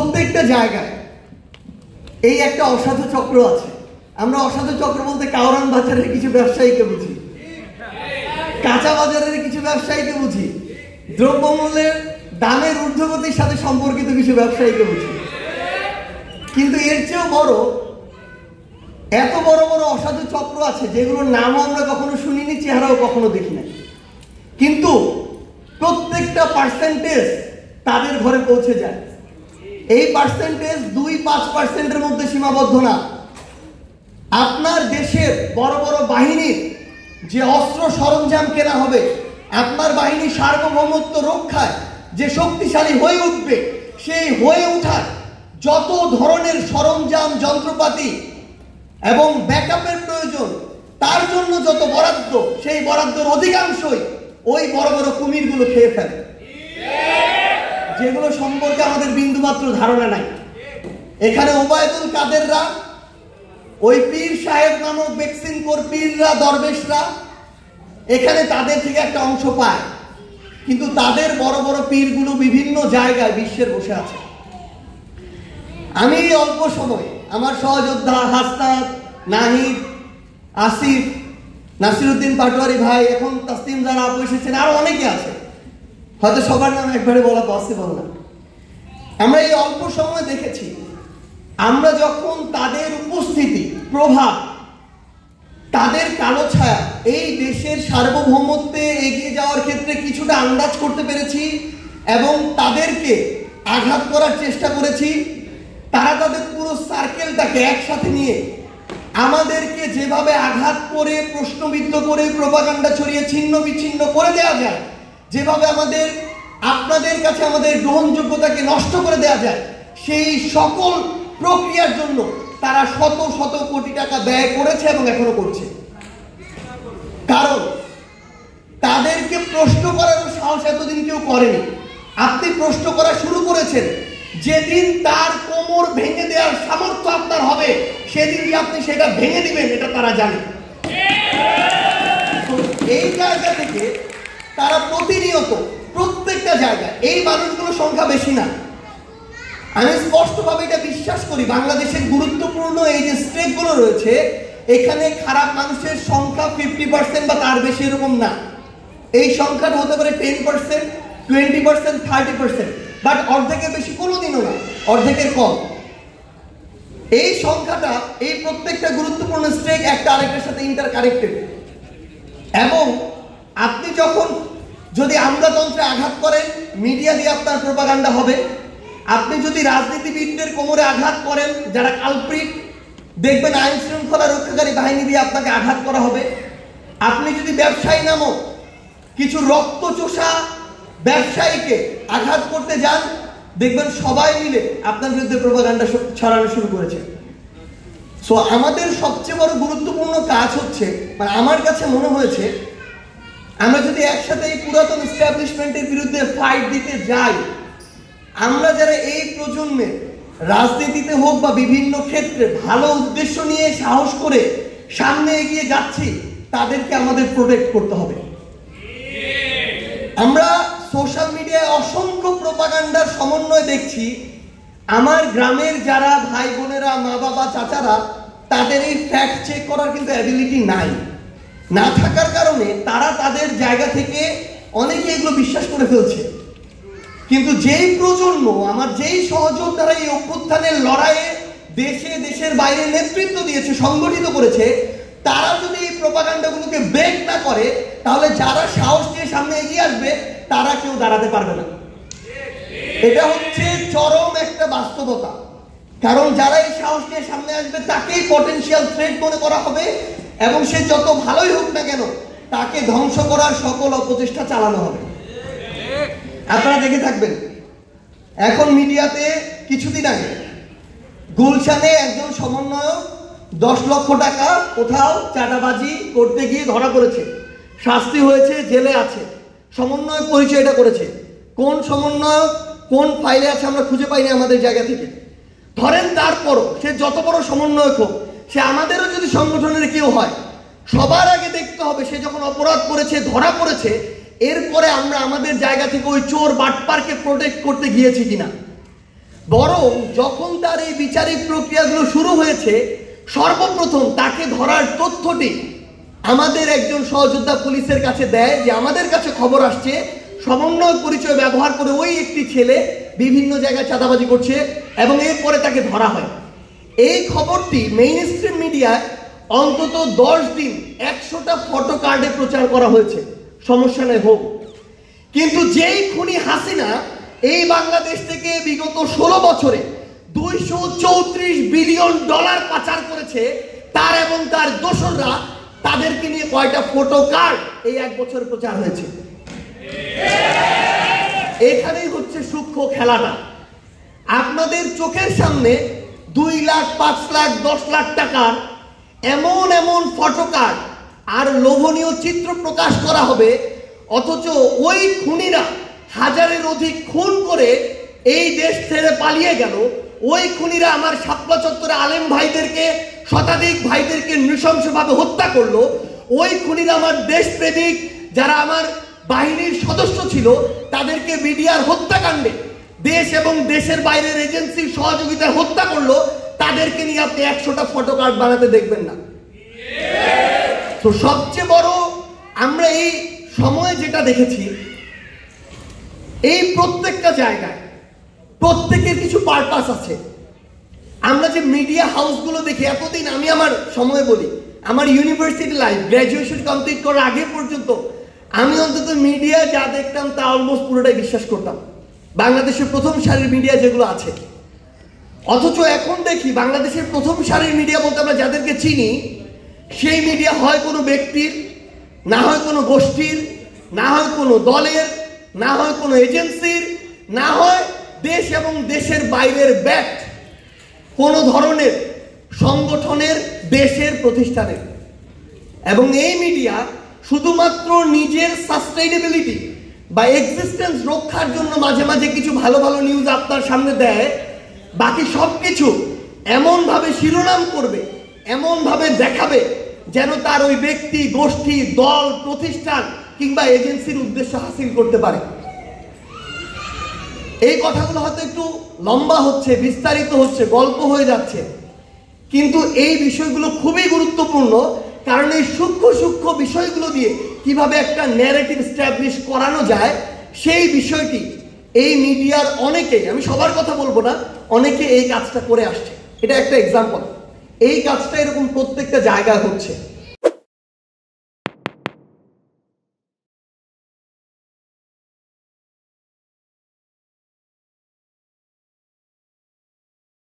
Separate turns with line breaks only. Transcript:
প্রত্যেকটা জায়গায় এই একটা অসাধু চক্র আছে। আমরা অসাধু চক্র বলতে কাউরান বাজারের কিছু ব্যবসায়ীকে বুঝি, কাঁচা বাজারের কিছু ব্যবসায়ীকে বুঝি, দ্রব্যমূল্যের দামের ঊর্ধ্বগতির সাথে সম্পর্কিত কিছু ব্যবসায়ীকে বুঝি। কিন্তু এর চেয়েও বড়, এত বড় বড় অসাধু চক্র আছে যেগুলোর নামও আমরা কখনো শুনিনি, চেহারাও কখনো দেখি না, কিন্তু প্রত্যেকটা পার্সেন্টেজ তাদের ঘরে পৌঁছে যায়। এই পার্সেন্টেজ 2-5% মধ্যে সীমাবদ্ধ না। আপনার দেশের বড় বড় বাহিনীর যে অস্ত্র সরঞ্জাম কেনা হবে, আপনার বাহিনী সার্বভৌমত্ব রক্ষায় যে শক্তিশালী হয়ে উঠবে, সেই হয়ে ওঠার যত ধরনের সরঞ্জাম, যন্ত্রপাতি এবং ব্যাকআপের প্রয়োজন, তার জন্য যত বরাদ্দ, সেই বরাদ্দের অধিকাংশই ওই বড় বড় কুমিরগুলো খেয়ে ফেলে, যেগুলো সম্পর্কে আমাদের বিন্দুমাত্র ধারণা নাই। এখানে ওবায়দুল কাদেররা, ওই পীর সাহেব নামক ভ্যাকসিন কোর পীররা, দরবেশরা এখানে তাদের থেকে একটা অংশ পায়, কিন্তু তাদের বড় বড় পীরগুলো বিভিন্ন জায়গায় বিশ্বের বসে আছে। আমি অল্প সময় আমার সহযোদ্ধা হাসনাত, নাহিদ, আসিফ, নাসিরউদ্দিন পাটোয়ারি ভাই, এখন তাসলিম যারা আপু এসেছেন, আরো অনেকে আছে, হয়তো সবার নাম একবারে বলা পসিবল না। আমরা এই অল্প সময় দেখেছি, আমরা যখন তাদের উপস্থিতি, প্রভাব, তাদের কালো ছায়া এই দেশের সার্বভৌমত্বে এগিয়ে যাওয়ার ক্ষেত্রে কিছুটা আন্দাজ করতে পেরেছি এবং তাদেরকে আঘাত করার চেষ্টা করেছি। তারা তাদের পুরো সার্কেলটাকে একসাথে নিয়ে আমাদেরকে যেভাবে আঘাত করে, প্রশ্নবিদ্ধ করে, প্রোপাগান্ডা ছড়িয়ে ছিন্ন বিচ্ছিন্ন করে দেওয়া যায়, যেভাবে আপনাদের কাছে আমাদের গ্রহণযোগ্যতাকে নষ্ট করে দেওয়া যায়, সেই সকল প্রক্রিয়ার জন্য তারা শত শত কোটি টাকা ব্যয় করেছে এবং এখনো করছে। কারণ তাদেরকে প্রশ্ন করার সাহস এতদিন কেউ করেনি। আপনি প্রশ্ন করা শুরু করেছেন যেদিন তার কোমর ভেঙে দেওয়ার সামর্থ্য আপনার হবে, সেদিনই আপনি সেটা ভেঙে দিবেন, এটা তারা জানে। এই জায়গা থেকে তারা প্রতিনিয়ত প্রত্যেকটা জায়গায়, এই মানুষগুলোর সংখ্যা বেশি না, আমি স্পষ্টভাবে এটা বিশ্বাস করি, বাংলাদেশের গুরুত্বপূর্ণ এই যে স্টেটগুলো রয়েছে, এখানে খারাপ মানুষের সংখ্যা 50% বা তার বেশি এরকম না। এই সংখ্যাটা হতে পারে 10%, 20%, 30%, বাট অর্ধেকের বেশি কোনোদিনও না, অর্ধেকের কম। এই সংখ্যাটা, এই প্রত্যেকটা গুরুত্বপূর্ণ স্টেট একটা আরেকটার সাথে ইন্টার কানেক্টেড। এবং আপনি যখন যদি আমলাতন্ত্রে আঘাত করেন, মিডিয়া দিয়ে আপনার প্রোপাগান্ডা হবে। আপনি যদি রাজনীতিবিদদের কোমরে আঘাত করেন, যারা কালপ্রিট, দেখবেন আইন শৃঙ্খলা রক্ষাকারী বাহিনী দিয়ে আপনাকে আঘাত করা হবে। আপনি যদি ব্যবসায়ী নামক কিছু রক্তচোষা ব্যবসায়ীকে আঘাত করতে যান, দেখবেন সবাই মিলে আপনার বিরুদ্ধে প্রোপাগান্ডা ছড়ানো শুরু করেছে। সো আমাদের সবচেয়ে বড় গুরুত্বপূর্ণ কাজ হচ্ছে, মানে আমার কাছে মনে হয়েছে, আমরা যদি একসাথে এই পুরাতন এস্টাবলিশমেন্টের বিরুদ্ধে ফাইট দিতে যাই, আমরা যারা এই প্রজন্মে রাজনীতিতে হোক বা বিভিন্ন ক্ষেত্রে ভালো উদ্দেশ্য নিয়ে সাহস করে সামনে এগিয়ে যাচ্ছি, তাদেরকে আমাদের প্রোটেক্ট করতে হবে। আমরা সোশ্যাল মিডিয়ায় অসংখ্য প্রোপাগান্ডার সমন্বয় দেখছি। আমার গ্রামের যারা ভাই বোনেরা, মা বাবা, চাচারা, তাদের এই ফ্যাক্ট চেক করার কিন্তু অ্যাবিলিটি নাই। না থাকার কারণে তারা তাদের জায়গা থেকে অনেকে এগুলো বিশ্বাস করে ফেলছে। কিন্তু যেই প্রজন্ম, আমার যেই সহযোদ্ধারা এই অভ্যুত্থানের লড়াইয়ে দেশে দেশের বাইরে নেতৃত্ব দিয়েছে, সংগঠিত করেছে, তারা যদি এই প্রোপাগান্ডাগুলোকে ব্রেক না করে, তাহলে যারা সাহস নিয়ে সামনে এগিয়ে আসবে, তারা কেউ দাঁড়াতে পারবে না। এটা হচ্ছে চরম একটা বাস্তবতা। কারণ যারা এই সাহস নিয়ে সামনে আসবে, তাকেই পটেনশিয়াল থ্রেট মনে করা হবে এবং সে যত ভালোই হোক না কেন, তাকে ধ্বংস করার সকল অপচেষ্টা চালানো হবে। আপনারা দেখে থাকবেন, এখন মিডিয়াতে কিছুদিন আগে গুলশানে একজন সমন্বয়ক 10 লক্ষ টাকা কোথাও চাঁদাবাজি করতে গিয়ে ধরা পড়েছে, শাস্তি হয়েছে, জেলে আছে। সমন্বয়ক পরিচয়টা করেছে, কোন সমন্বয়ক কোন ফাইলে আছে আমরা খুঁজে পাইনি আমাদের জায়গা থেকে। ধরেন তারপরও সে যত বড় সমন্বয়ক হোক, সে আমাদেরও যদি সংগঠনের কেউ হয়, সবার আগে দেখতে হবে সে যখন অপরাধ করেছে, ধরা পড়েছে, এরপরে আমরা আমাদের জায়গা থেকে ওই চোর বাটপারকে প্রোটেক্ট করতে গিয়েছি কিনা। বরং যখন তার এই বিচারিক প্রক্রিয়াগুলো শুরু হয়েছে, সর্বপ্রথম তাকে ধরার তথ্যটি আমাদের একজন সহযোদ্ধা পুলিশের কাছে দেয় যে আমাদের কাছে খবর আসছে সমন্বয় পরিচয় ব্যবহার করে ওই একটি ছেলে বিভিন্ন জায়গায় চাঁদাবাজি করছে, এবং এরপরে তাকে ধরা হয়। এই খবরটি মেইন স্ট্রিম মিডিয়ায় অন্তত 10 দিন 100টা ফটো কার্ডে প্রচার করা হয়েছে, সমস্যা নেই হোক। কিন্তু যেই খুনি হাসিনা এই বাংলাদেশ থেকে বিগত 16 বছরে $234 বিলিয়ন পাচার করেছে, তার এবং তার দোসররা, তাদেরকে নিয়ে কয়টা ফটো কার্ড এই 1 বছর প্রচার হয়েছে? এখানেই হচ্ছে সূক্ষ্ম খেলাটা। আপনাদের চোখের সামনে 2 লাখ, 5 লাখ, 10 লাখ টাকার এমন এমন ফটো কার্ড আর লোভনীয় চিত্র প্রকাশ করা হবে, অথচ ওই খুনিরা হাজারের অধিক খুন করে এই দেশ ছেড়ে পালিয়ে গেল। ওই খুনিরা আমার শাপলা চত্বরে আলেম ভাইদেরকে, শতাধিক ভাইদেরকে নৃশংসভাবে হত্যা করলো। ওই খুনিরা আমার দেশপ্রেমিক যারা আমার বাহিনীর সদস্য ছিল তাদেরকে বিডিআর হত্যাকাণ্ডে দেশ এবং দেশের বাইরের এজেন্সির সহযোগিতায় হত্যা করলো। তাদেরকে নিয়ে আপনি 100টা ফটো কার্ড বানাতে দেখবেন না। তো সবচেয়ে বড় আমরা এই সময়ে যেটা দেখেছি, এই প্রত্যেকটা জায়গায় প্রত্যেকের কিছু পারপাস আছে। আমরা যে মিডিয়া হাউসগুলো দেখি, এতদিন আমি আমার সময় বলি, আমার ইউনিভার্সিটি লাইফ, গ্র্যাজুয়েশন কমপ্লিট করার আগে পর্যন্ত আমি অন্তত মিডিয়া যা দেখতাম তা অলমোস্ট পুরোটাই বিশ্বাস করতাম, বাংলাদেশের প্রথম সারির মিডিয়া যেগুলো আছে। অথচ এখন দেখি বাংলাদেশের প্রথম সারির মিডিয়া বলতে আমরা যাদেরকে চিনি, সেই মিডিয়া হয় কোনো ব্যক্তির, না হয় কোনো গোষ্ঠীর, না হয় কোনো দলের, না হয় কোনো এজেন্সির, না হয় দেশ এবং দেশের বাইরের ব্যাক্ট কোনো ধরনের সংগঠনের, দেশের, প্রতিষ্ঠানের। এবং এই মিডিয়া শুধুমাত্র নিজের সাস্টেইনেবিলিটি বা এক্সিস্টেন্স রক্ষার জন্য মাঝে মাঝে কিছু ভালো ভালো নিউজ আপনার সামনে দেয়, বাকি সব কিছু এমনভাবে শিরোনাম করবে, এমনভাবে দেখাবে যেন তার ওই ব্যক্তি, গোষ্ঠী, দল, প্রতিষ্ঠান কিংবা এজেন্সির উদ্দেশ্য হাসিল করতে পারে। এই কথাগুলো হয়তো একটু লম্বা হচ্ছে, বিস্তারিত হচ্ছে, গল্প হয়ে যাচ্ছে, কিন্তু এই বিষয়গুলো খুবই গুরুত্বপূর্ণ। কারণ এই সূক্ষ্ম সূক্ষ্ম বিষয়গুলো দিয়ে কিভাবে একটা ন্যারেটিভ এস্টাবলিশ করানো যায়, সেই বিষয়টি এই মিডিয়ার অনেকেই, আমি সবার কথা বলবো না, অনেকে এই কাজটা করে আসছে। এটা একটা এক্সাম্পল। এই কাজটা এরকম প্রত্যেকটা জায়গায় হচ্ছে।